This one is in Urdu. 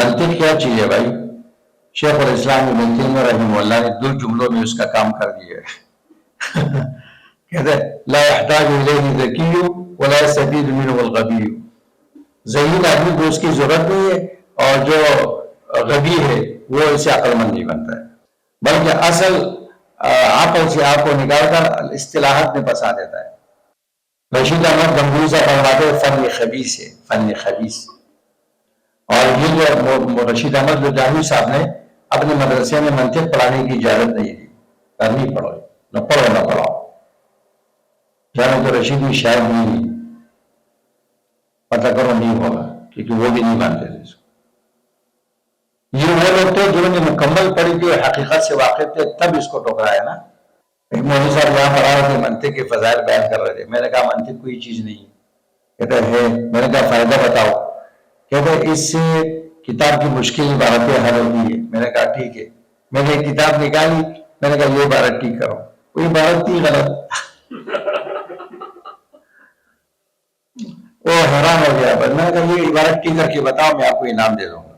منطق کیا چیز ہے بھائی؟ شیخ الاسلام ابن تیمیہ رحمہ اللہ نے 2 جملوں میں اس کا کام کر دیا ہے کہتے ہیں لا يحتاج الیہ ذکی ولا یستفید منہ الغبی، ذہین آدمی کو اس کی ضرورت نہیں ہے، اور جو غبی ہے وہ اس سے عقل مند نہیں بنتا ہے، بلکہ اصل عقل سے آپ کو نکال کر اصطلاحات میں پھنسا دیتا ہے۔ رشید احمد گنگوہی سے فرماتے فن خبیث ہے، فن خبیث۔ اور یہ جو رشید احمد گنگوہی صاحب نے اپنے مدرسے میں منطق پڑھانے کی اجازت نہیں دی، نہیں پڑھو، نہ پڑھو نہ پڑھاؤ، جانے تو رشید بھی شاید نہیں، پتہ کرو نہیں ہوگا، کیونکہ وہ بھی نہیں مانتے تھے اس کو۔ یہ وہ لوگ تھے جنہوں نے مکمل پڑھی تھی اور حقیقت سے واقف تھے، تب اس کو ٹھکرایا نا۔ ایک مولوی صاحب یہاں پڑھا رہے تھے، منطق کے فضائل بیان کر رہے تھے، میں نے کہا منطق کوئی چیز نہیں ہے، کہتے ہے، میں نے کہا فائدہ بتاؤ، کہتے اس سے کتاب کی مشکل عبارتیں حل ہوتی ہے، میں نے کہا ٹھیک ہے، میں نے ایک کتاب نکالی، میں نے کہا یہ عبارت ٹھیک کرو، کوئی عبارت تھی غلط، وہ حیران ہو گیا، میں نے کہا یہ عبارت ٹھیک کر کے بتاؤ، میں آپ کو انعام دے دوں گا۔